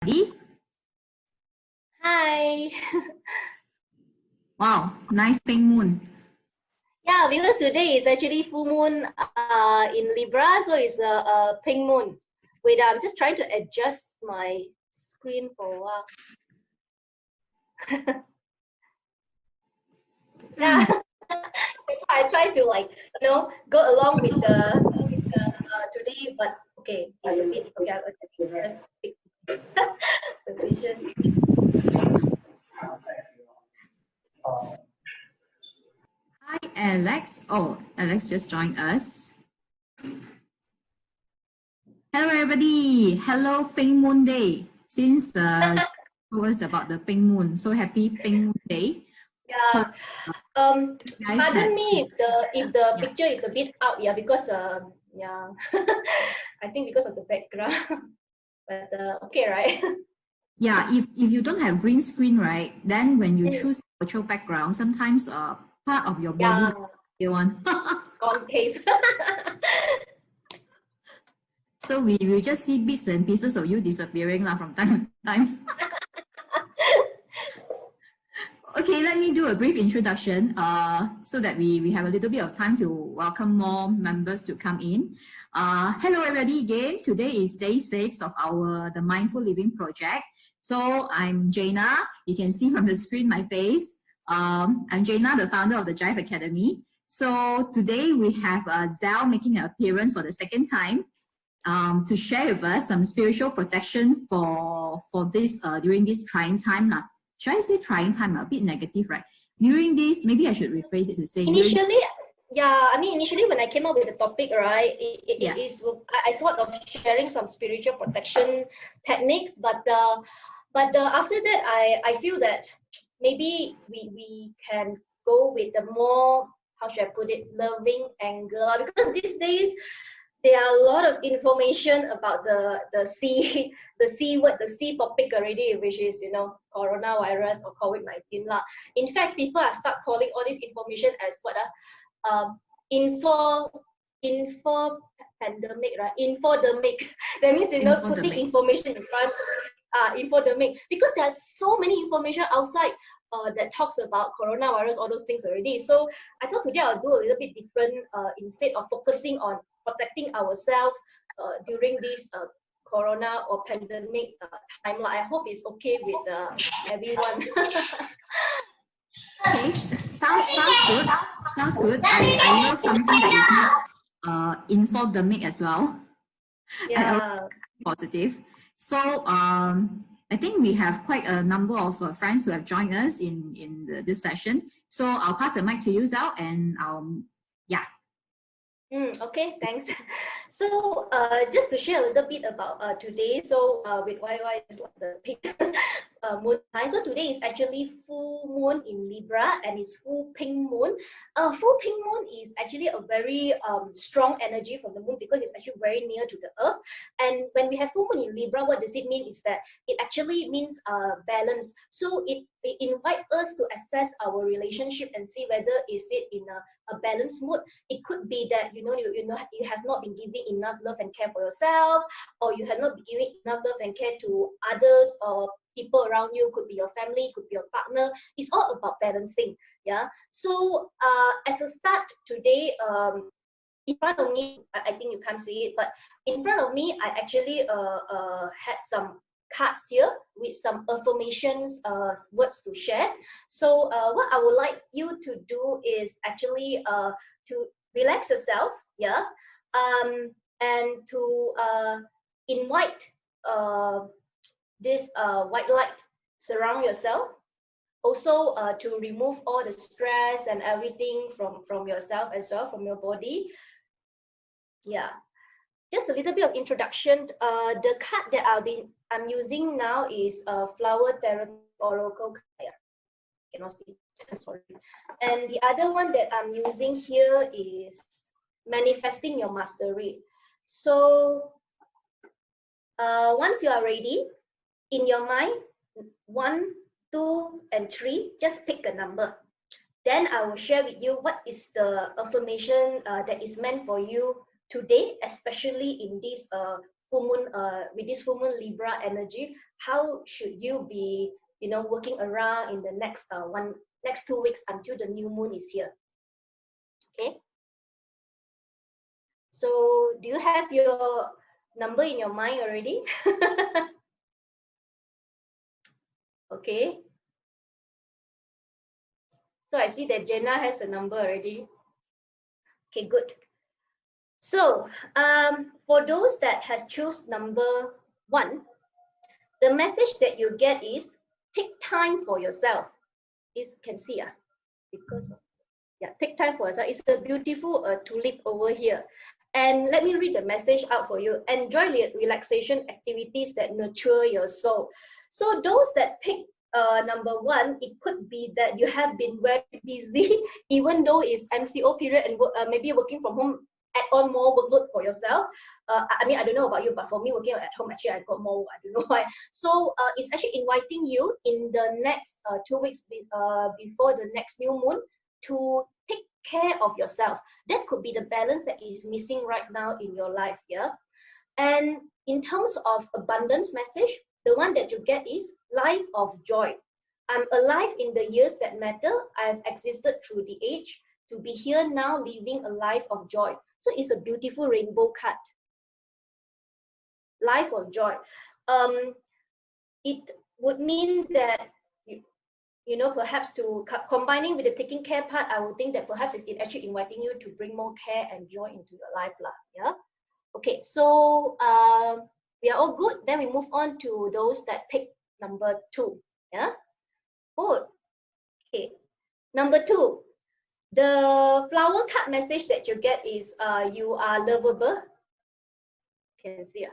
Ready? Hi. Wow, nice pink moon. Yeah, because today is actually full moon in Libra, so it's a pink moon. Wait, I'm just trying to adjust my screen for a while. Yeah, that's why I try to go along with the today, but okay, it's a bit okay. I'll just pick position. Hi, Alex. Oh, Alex just joined us. Hello, everybody. Hello, Pink Moon Day. Since was about the pink moon, so happy Pink Moon Day. Yeah. Hope you guys Pardon had me if the yeah, picture is a bit out, yeah, because yeah, I think because of the background. But okay, right? yeah. If you don't have green screen, right, then when you choose virtual background, sometimes part of your body Yeah, you want. gone case. So we will just see bits and pieces of you disappearing lah from time to time. Okay, let me do a brief introduction so that we have a little bit of time to welcome more members to come in. Hello, everybody again. Today is day 6 of the Mindful Living Project. So I'm Jaina. You can see from the screen my face. I'm Jaina, the founder of the Jive Academy. So today we have Zhao making an appearance for the second time to share with us some spiritual protection for this during this trying time. Should I say trying time? A bit negative, right? During this, maybe I should rephrase it to say Initially, yeah, I mean, initially when I came up with the topic, right, yeah. I thought of sharing some spiritual protection techniques, but after that, I feel that maybe we can go with the more, how should I put it, loving angle, because these days there are a lot of information about the C the C word, the C topic already, which is coronavirus or COVID-19 lah. In fact, people are start calling all this information as what info pandemic, right? Infodemic. That means putting Infodemic. information in front. Infodemic, because there's so many information outside that talks about coronavirus, all those things already. So I thought today I'll do a little bit different, instead of focusing on protecting ourselves during this corona or pandemic time. I hope it's okay with everyone. Okay, sounds good. Sounds good. I love something that is not infodemic as well. Yeah. Positive. So I think we have quite a number of friends who have joined us in this session. So I'll pass the mic to you, Zhao, and yeah. Okay, thanks. So just to share a little bit about today. So with YY is like the pink moon time. So today is actually full moon in Libra and it's full pink moon. Full pink moon is actually a very strong energy from the moon because it's actually very near to the earth. And when we have full moon in Libra, what does it mean is that it actually means balance. So it invites us to assess our relationship and see whether is it in a balanced mood. It could be that you have not been giving enough love and care for yourself, or you have not been giving enough love and care to others or people around you. Could be your family, could be your partner. It's all about balancing. Yeah. So as a start today, in front of me, I think you can't see it, but in front of me, I actually had some cards here with some affirmations, words to share. So what I would like you to do is actually to relax yourself, yeah, and to invite this white light surround yourself. Also to remove all the stress and everything from yourself as well, from your body. Yeah, just a little bit of introduction. The card that I'm using now is Flower Therapy Oracle card. Cannot see. Sorry. And the other one that I'm using here is Manifesting Your Mastery. So once you are ready, in your mind, 1, 2, and 3, just pick a number. Then I will share with you what is the affirmation that is meant for you today, especially in this full moon, with this full moon Libra energy, how should you be, working around in the next 2 weeks until the new moon is here. Okay. So do you have your number in your mind already? Okay. So I see that Jenna has a number already. Okay, good. So for those that has choose number 1, the message that you get is take time for yourself. Can see because take time for yourself. It's a beautiful tulip over here. And let me read the message out for you. Enjoy relaxation activities that nurture your soul. So those that pick number 1, it could be that you have been very busy, even though it's MCO period and maybe working from home, add on more workload for yourself. I mean, I don't know about you, but for me, working at home, actually, I got more. I don't know why. So it's actually inviting you in the next 2 weeks before the next new moon to take care of yourself. That could be the balance that is missing right now in your life. Yeah. And in terms of abundance message, the one that you get is life of joy. I'm alive in the years that matter. I've existed through the age to be here now, living a life of joy. So it's a beautiful rainbow card. Life of joy. It would mean that perhaps to combining with the taking care part, I would think that perhaps it's actually inviting you to bring more care and joy into your life, yeah. Okay, so we are all good. Then we move on to those that pick number 2. Yeah. Good. Okay. Number 2, the flower card message that you get is you are lovable. You can see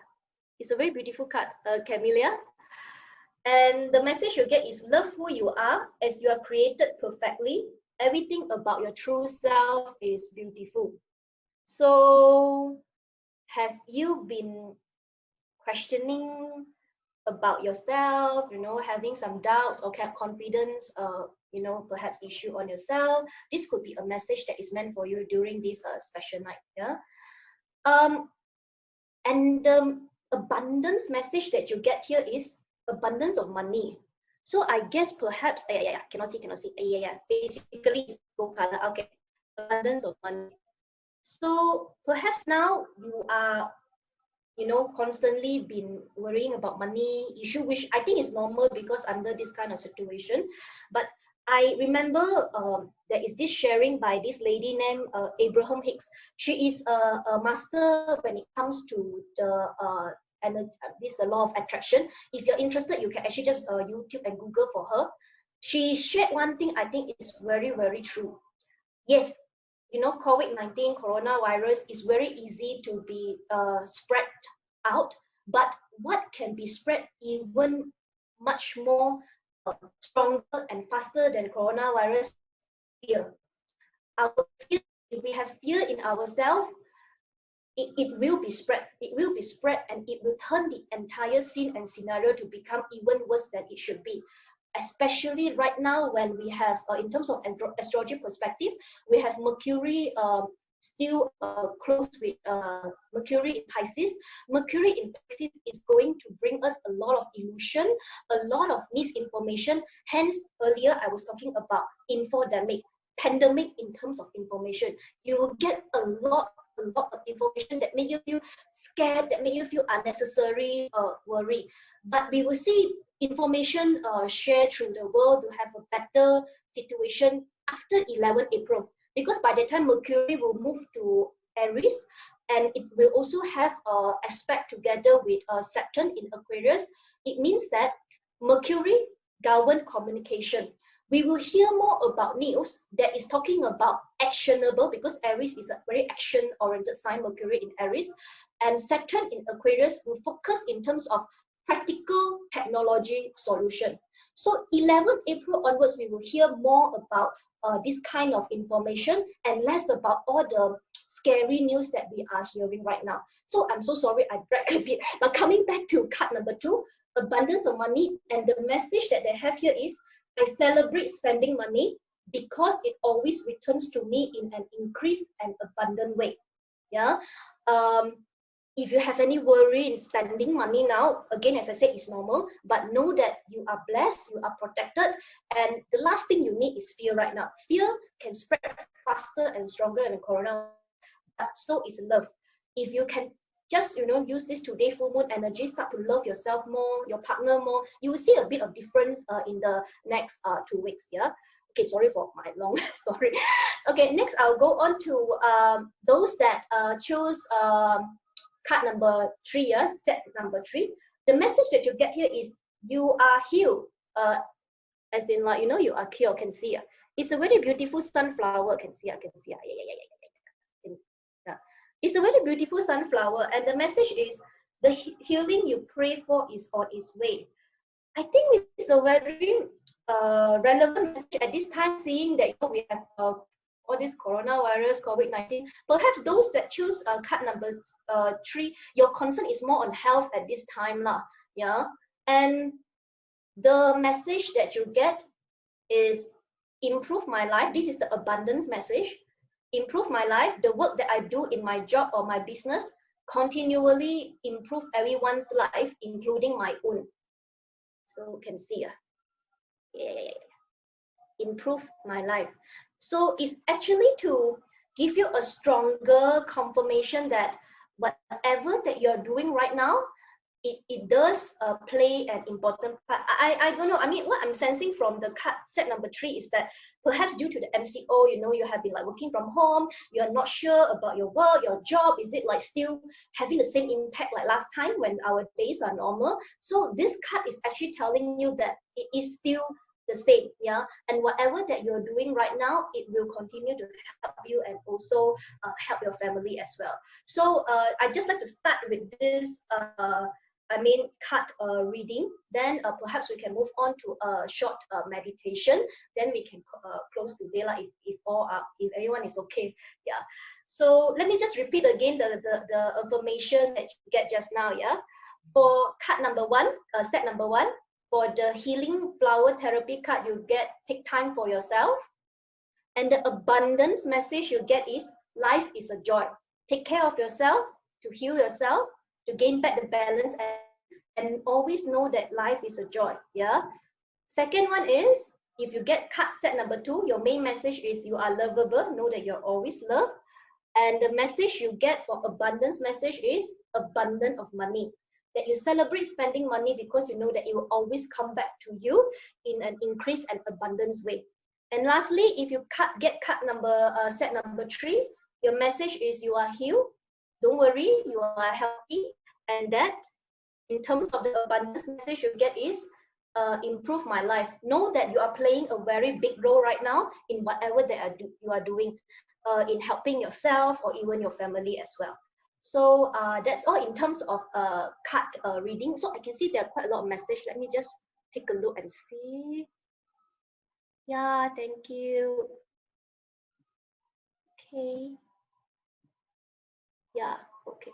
it's a very beautiful card, Camellia. And the message you get is love who you are as you are created perfectly. Everything about your true self is beautiful. So have you been questioning about yourself, having some doubts or confidence, perhaps issue on yourself? This could be a message that is meant for you during this special night. Yeah. And the abundance message that you get here is abundance of money. So I guess perhaps cannot see. Basically it's gold color. Okay, abundance of money. So perhaps now you are constantly been worrying about money issue, which I think is normal because under this kind of situation. But I remember there is this sharing by this lady named Abraham Hicks. She is a master when it comes to the this law of attraction. If you're interested, you can actually just YouTube and Google for her. She shared one thing I think is very, very true. Yes, COVID-19 coronavirus is very easy to be spread out, but what can be spread even much more stronger and faster than coronavirus? Fear. If we have fear in ourselves, it will be spread. It will be spread, and it will turn the entire scene and scenario to become even worse than it should be. Especially right now when we have, in terms of astrology perspective, we have Mercury still close with Mercury in Pisces. Mercury in Pisces is going to bring us a lot of illusion, a lot of misinformation. Hence, earlier I was talking about infodemic, pandemic in terms of information. You will get a lot of information that make you feel scared, that make you feel unnecessary worry. But we will see information shared through the world to have a better situation after 11 April. Because by the time Mercury will move to Aries, and it will also have an aspect together with Saturn in Aquarius, it means that Mercury governs communication. We will hear more about news that is talking about actionable, because Aries is a very action-oriented sign, Mercury in Aries, and Saturn in Aquarius will focus in terms of practical technology solution. So 11 April onwards, we will hear more about this kind of information and less about all the scary news that we are hearing right now. So I'm so sorry I dragged a bit, but coming back to card number 2, abundance of money, and the message that they have here is, I celebrate spending money because it always returns to me in an increased and abundant way. Yeah. if you have any worry in spending money now, again, as I said, it's normal, but know that you are blessed, you are protected, and the last thing you need is fear right now. Fear can spread faster and stronger than corona, but so is love. If you can just, use this today full moon energy, start to love yourself more, your partner more, you will see a bit of difference in the next 2 weeks, yeah? Okay, sorry for my long story. Okay, next I'll go on to those that chose card number 3, yeah, set number 3. The message that you get here is you are healed, as in like, you are cured, can see. It's a very beautiful sunflower, can see. Yeah. It's a very beautiful sunflower, and the message is the healing you pray for is on its way. I think it's a very relevant message at this time, seeing that we have all this coronavirus, COVID-19. Perhaps those that choose card number 3, your concern is more on health at this time, lah. Yeah, and the message that you get is improve my life. This is the abundance message. Improve my life. The work that I do in my job or my business continually improve everyone's life, including my own. So you can see, yeah, improve my life. So it's actually to give you a stronger confirmation that whatever that you're doing right now, it does play an important part. I don't know. I mean, what I'm sensing from the card set number 3 is that perhaps due to the MCO, you have been like working from home, you're not sure about your work, your job, is it like still having the same impact like last time when our days are normal? So this card is actually telling you that it is still the same, yeah, and whatever that you're doing right now, it will continue to help you and also help your family as well. So I just like to start with this card reading, then perhaps we can move on to a short meditation, then we can close today, like if everyone is okay. Yeah, so let me just repeat again the information that you get just now. Yeah, for card number 1, set number 1, for the healing flower therapy card, you get take time for yourself, and the abundance message you get is life is a joy. Take care of yourself, to heal yourself, to gain back the balance, and always know that life is a joy. Yeah. Second one is, if you get card set number 2, your main message is you are lovable. Know that you're always loved. And the message you get for abundance message is abundance of money. That you celebrate spending money because you know that it will always come back to you in an increased and abundance way. And lastly, if you get card number set number 3, your message is you are healed. Don't worry, you are healthy, and that in terms of the abundance message you get is improve my life. Know that you are playing a very big role right now in whatever that you are doing in helping yourself or even your family as well. So that's all in terms of card reading. So I can see there are quite a lot of messages. Let me just take a look and see. Yeah, thank you. Okay. Yeah, okay.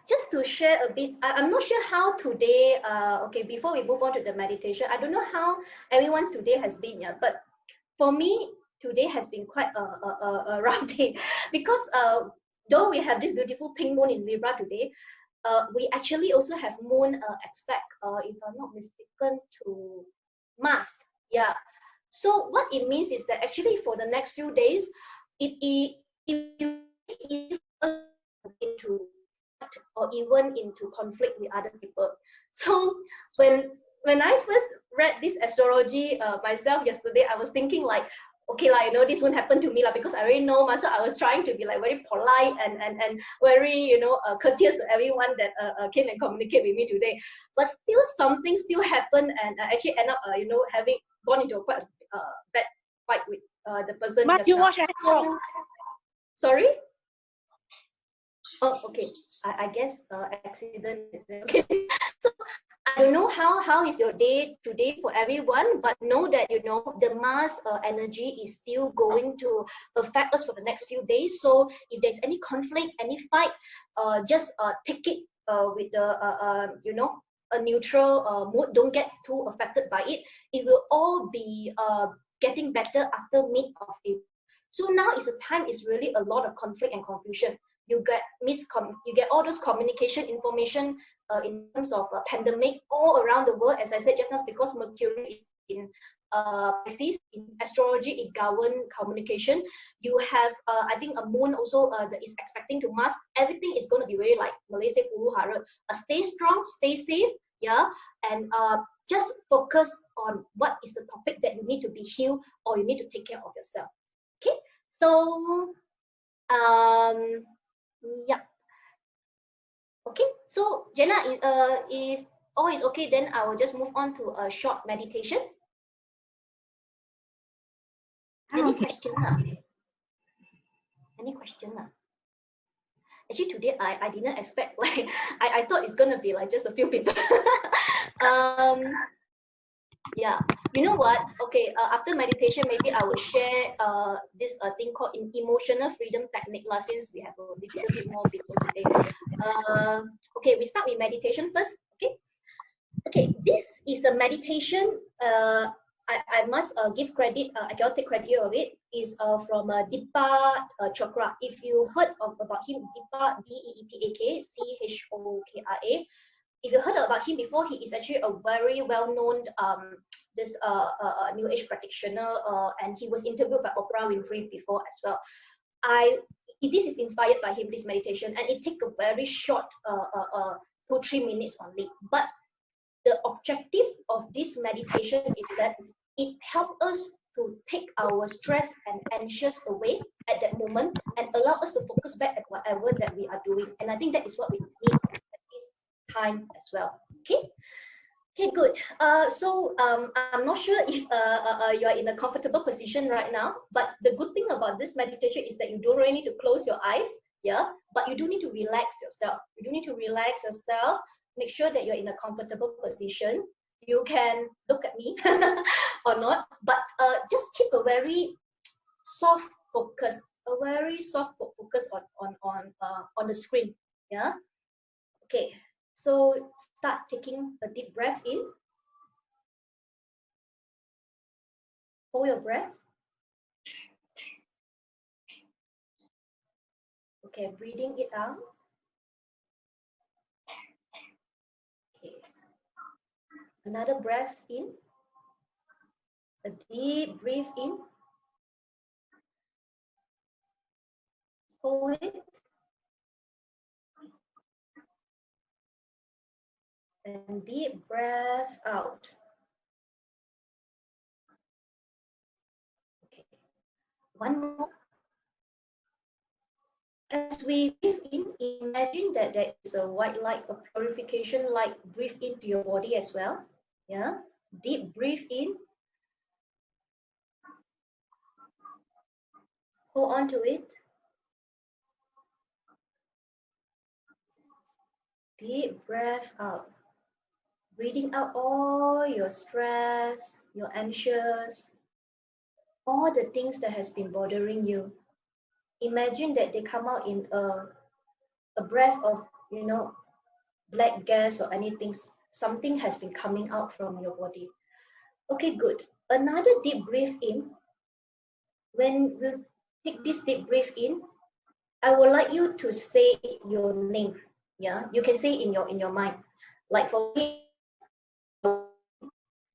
Just to share a bit, I'm not sure how today, okay, before we move on to the meditation, I don't know how everyone's today has been, yeah, but for me, today has been quite a rough day because though we have this beautiful pink moon in Libra today, we actually also have moon aspect, if I'm not mistaken, to Mars. Yeah. So what it means is that actually for the next few days, it into or even into conflict with other people. So when I first read this astrology myself yesterday, I was thinking like, okay, like, this won't happen to me because I already know myself. I was trying to be like very polite and very courteous to everyone that came and communicate with me today. But still something still happened, and I actually end up having gone into a quite bad fight with the person. But you watch sorry. Oh, okay. I guess accident is okay. So I don't know how is your day today for everyone, but know that the Mars energy is still going to affect us for the next few days. So if there's any conflict, any fight, just take it with the a neutral mood. Don't get too affected by it. It will all be getting better after mid of April. So now is a time is really a lot of conflict and confusion. you get all those communication information in terms of pandemic all around the world. As I said just now, because Mercury is in Pisces, in astrology, it governs communication. You have, I think, a moon also that is expecting to Mars. Everything is going to be very like Malaysia huru hara. Stay strong, stay safe, yeah, and just focus on what is the topic that you need to be healed or you need to take care of yourself. Okay, so yeah. Okay, so Jenna, if all is okay, then I will just move on to a short meditation. Any question? Any question? Actually, today I didn't expect, like, I thought it's gonna be like just a few people. Yeah, you know what? Okay, after meditation, maybe I will share this thing called emotional freedom technique, since we have a little bit more people today. Okay, we start with meditation first. Okay, this is a meditation. I must give credit. I cannot take credit of it. Is from Deepak Chopra. If you heard about him, Deepak, Deepak Chopra. If you heard about him before, he is actually a very well-known this New Age practitioner, and he was interviewed by Oprah Winfrey before as well. This is inspired by him, this meditation, and it takes a very short 2-3 minutes only. But the objective of this meditation is that it helps us to take our stress and anxious away at that moment and allow us to focus back at whatever that we are doing. And I think that is what we need at this time as well. Okay, good. So I'm not sure if you are in a comfortable position right now, but the good thing about this meditation is that you don't really need to close your eyes, yeah, but you do need to relax yourself. You do need to relax yourself. Make sure that you're in a comfortable position. You can look at me or not, but just keep a very soft focus, on the screen. Yeah. Okay. So start taking a deep breath in. Hold your breath. Okay, breathing it out. Okay. Another breath in. A deep breath in. Hold it. And deep breath out. Okay. One more. As we breathe in, imagine that there is a white light, a purification light. Breathe into your body as well. Yeah. Deep breathe in. Hold on to it. Deep breath out. Breathing out all your stress, your anxious, all the things that has been bothering you. Imagine that they come out in a breath of, black gas or anything. Something has been coming out from your body. Okay, good. Another deep breath in. When we take this deep breath in, I would like you to say your name. Yeah, you can say in your mind. Like for me,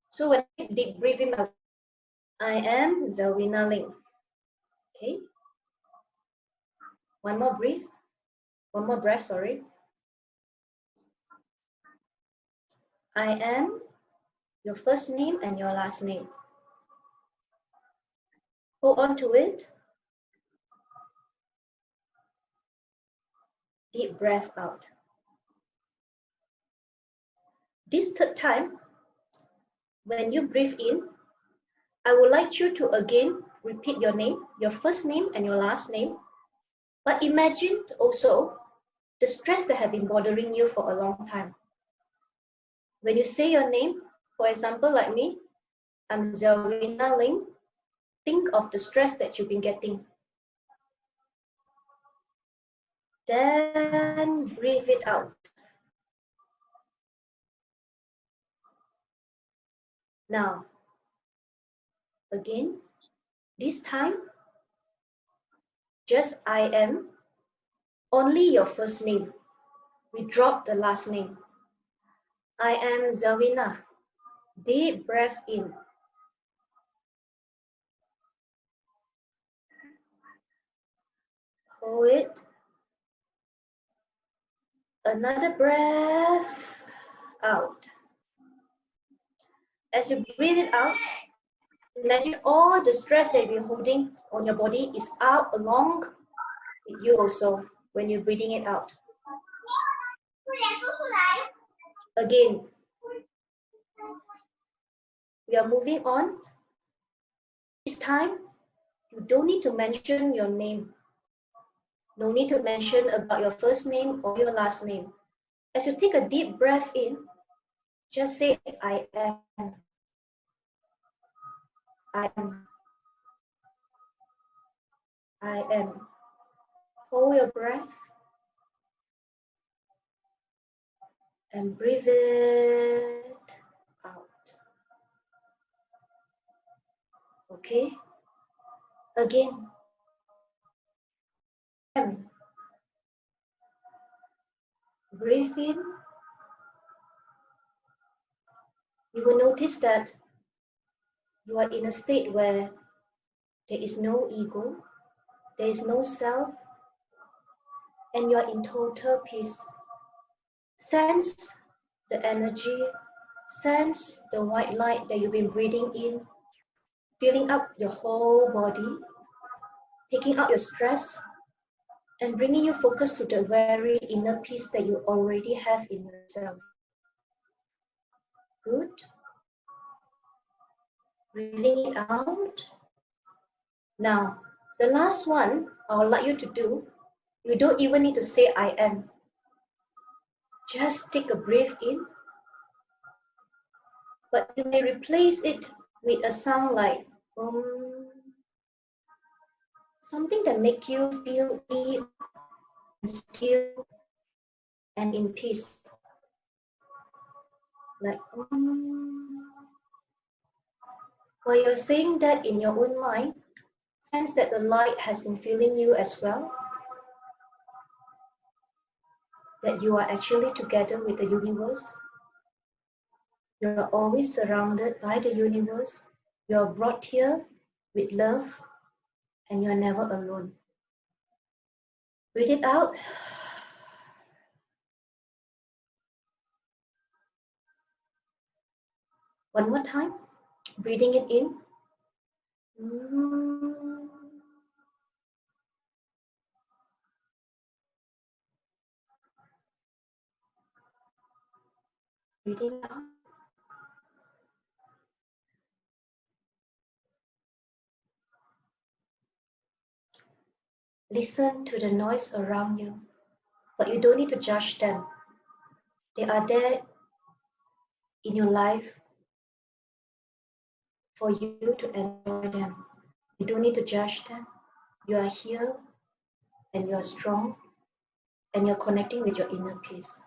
so when I take deep breath in, I am Zelvina Ling. Okay. One more breath, sorry. I am your first name and your last name. Hold on to it. Deep breath out. This third time, when you breathe in, I would like you to again repeat your name, your first name and your last name. But imagine also the stress that have been bothering you for a long time. When you say your name, for example, like me, I'm Zelvina Ling, think of the stress that you've been getting. Then breathe it out. Now, again, this time, just I am only your first name. We drop the last name. I am Zelvina. Deep breath in. Hold it. Another breath out. As you breathe it out, imagine all the stress that you're holding on your body is out along with you also when you're breathing it out. Again, we are moving on. This time, you don't need to mention your name. No need to mention about your first name or your last name. As you take a deep breath in, just say, I am. I am. I am. Hold your breath and breathe it out. Okay? Again. I am. Breathe in. You will notice that you are in a state where there is no ego, there is no self, and you are in total peace. Sense the energy, sense the white light that you've been breathing in, filling up your whole body, taking out your stress, and bringing you focus to the very inner peace that you already have in yourself. Good. Breathing it out. Now, the last one I would like you to do, you don't even need to say I am. Just take a breath in, but you may replace it with a sound like something that make you feel deep and still and in peace. Like while you're saying that in your own mind, sense that the light has been filling you as well. That you are actually together with the universe. You are always surrounded by the universe. You are brought here with love and you are never alone. Breathe it out. One more time. Breathing it in. Breathing out. Listen to the noise around you, but you don't need to judge them. They are there in your life for you to enjoy them. You don't need to judge them. You are here and you are strong and you're connecting with your inner peace.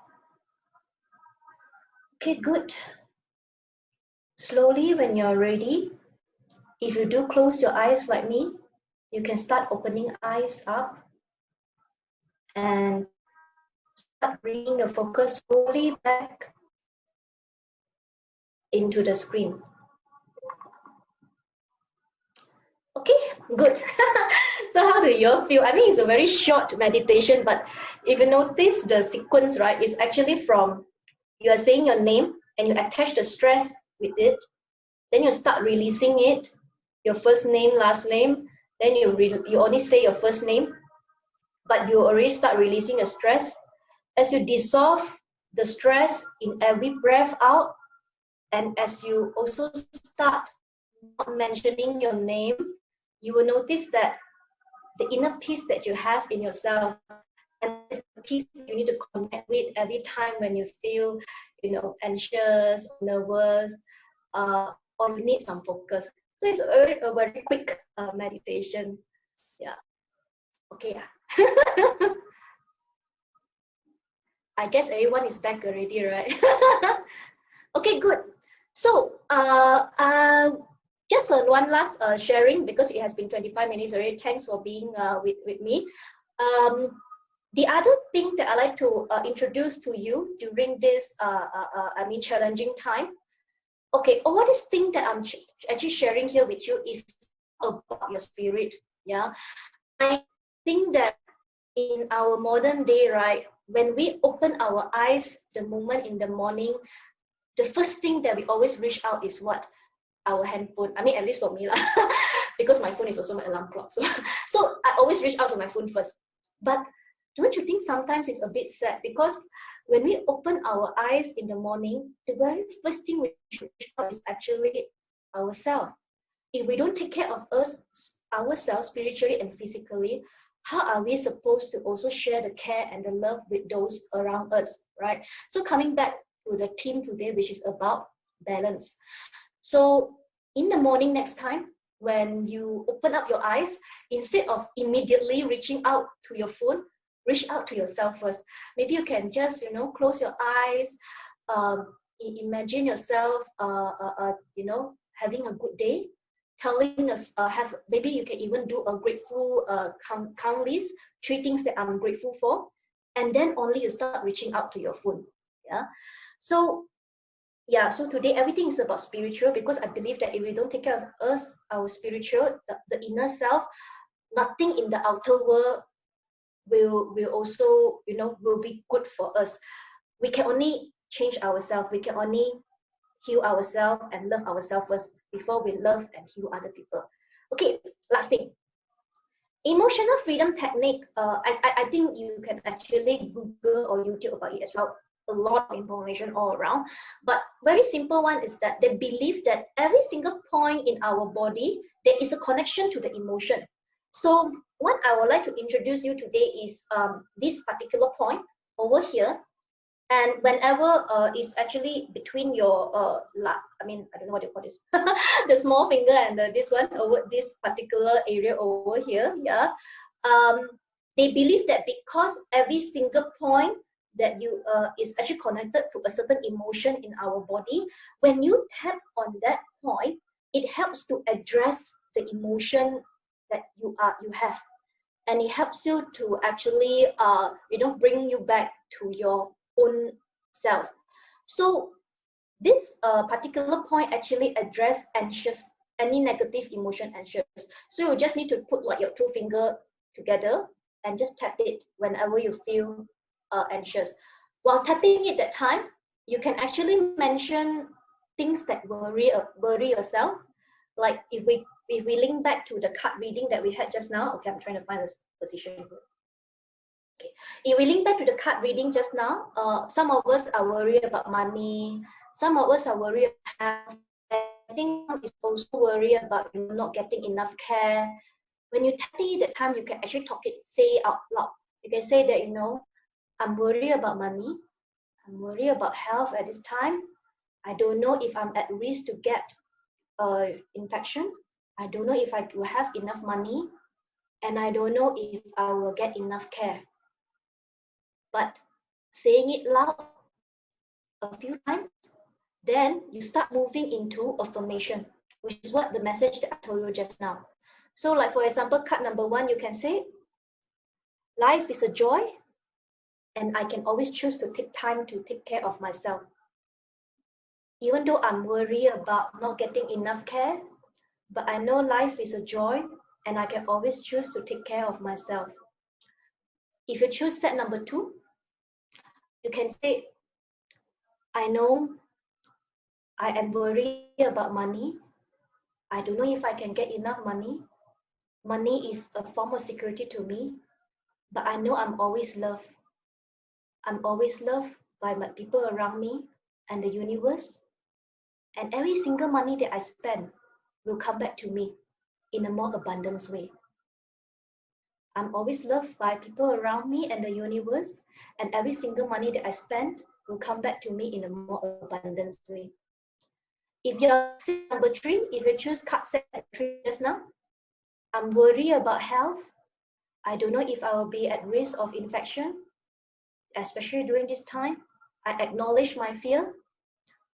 Okay, good. Slowly, when you're ready, if you do close your eyes like me, you can start opening eyes up and start bringing your focus slowly back into the screen. Okay, good. So how do you all feel? I mean, it's a very short meditation, but if you notice the sequence, right, it's actually from you are saying your name and you attach the stress with it. Then you start releasing it, your first name, last name. Then you only say your first name, but you already start releasing your stress. As you dissolve the stress in every breath out, and as you also start not mentioning your name, you will notice that the inner peace that you have in yourself, and it's the peace you need to connect with every time when you feel, anxious, nervous, or you need some focus. So it's a very quick meditation. Yeah. Okay. I guess everyone is back already, right? Okay, good. So, just one last sharing because it has been 25 minutes already. Thanks for being with me. The other thing that I like to introduce to you during this, challenging time. Okay, all this thing that I'm actually sharing here with you is about your spirit. Yeah, I think that in our modern day, right, when we open our eyes the moment in the morning, the first thing that we always reach out is what? Our handphone. I mean, at least for me, lah, because my phone is also my alarm clock. So, so I always reach out to my phone first. But don't you think sometimes it's a bit sad? Because when we open our eyes in the morning, the very first thing we should reach out is actually ourselves. If we don't take care of ourselves spiritually and physically, how are we supposed to also share the care and the love with those around us, right? So coming back to the theme today, which is about balance. So in the morning next time, when you open up your eyes, instead of immediately reaching out to your phone, reach out to yourself first. Maybe you can just, close your eyes, imagine yourself, having a good day, telling us, maybe you can even do a grateful count list, 3 things that I'm grateful for, and then only you start reaching out to your phone. Yeah. So today everything is about spiritual, because I believe that if we don't take care of us, our spiritual, the inner self, nothing in the outer world will also, will be good for us. We can only change ourselves. We can only heal ourselves and love ourselves first before we love and heal other people. Okay, last thing. Emotional freedom technique. I think you can actually Google or YouTube about it as well. A lot of information all around. But very simple one is that they believe that every single point in our body, there is a connection to the emotion. So what I would like to introduce you today is this particular point over here. And whenever it's actually between your I don't know what you call this, the small finger and this one over this particular area over here, yeah. They believe that because every single point that you is actually connected to a certain emotion in our body, when you tap on that point, it helps to address the emotion that you have, and it helps you to actually bring you back to your own self. So this particular point actually address anxious, any negative emotion anxious. So you just need to put like your 2 fingers together and just tap it whenever you feel anxious. While tapping it that time, you can actually mention things that worry yourself. Like if we link back to the card reading that we had just now. Okay, I'm trying to find this position here. Okay. If we link back to the card reading just now, some of us are worried about money. Some of us are worried about health. I think is also worried about not getting enough care. When you tap it at time, you can actually say it out loud. You can say that, I'm worried about money. I'm worried about health at this time. I don't know if I'm at risk to get infection. I don't know if I will have enough money. And I don't know if I will get enough care. But saying it loud a few times, then you start moving into affirmation, which is what the message that I told you just now. So like for example, card number 1, you can say, life is a joy, and I can always choose to take time to take care of myself. Even though I'm worried about not getting enough care, but I know life is a joy, and I can always choose to take care of myself. If you choose set number 2, you can say, I know I am worried about money. I don't know if I can get enough money. Money is a form of security to me, but I know I'm always loved. I'm always loved by my people around me and the universe. And every single money that I spend will come back to me in a more abundant way. I'm always loved by people around me and the universe, and every single money that I spend will come back to me in a more abundant way. If you're number 3, if you choose card set 3 just now, I'm worried about health. I don't know if I will be at risk of infection, especially during this time. I acknowledge my fear,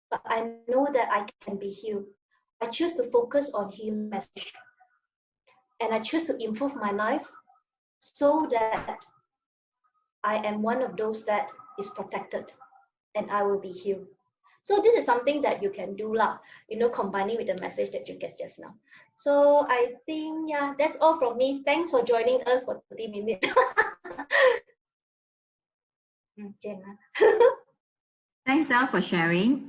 but I know that I can be healed. I choose to focus on healing message, and I choose to improve my life so that I am one of those that is protected and I will be healed. So this is something that you can do lah, combining with the message that you get just now. So I think, yeah, that's all from me. Thanks for joining us for 30 minutes. Jenna. Thanks, Elle, for sharing.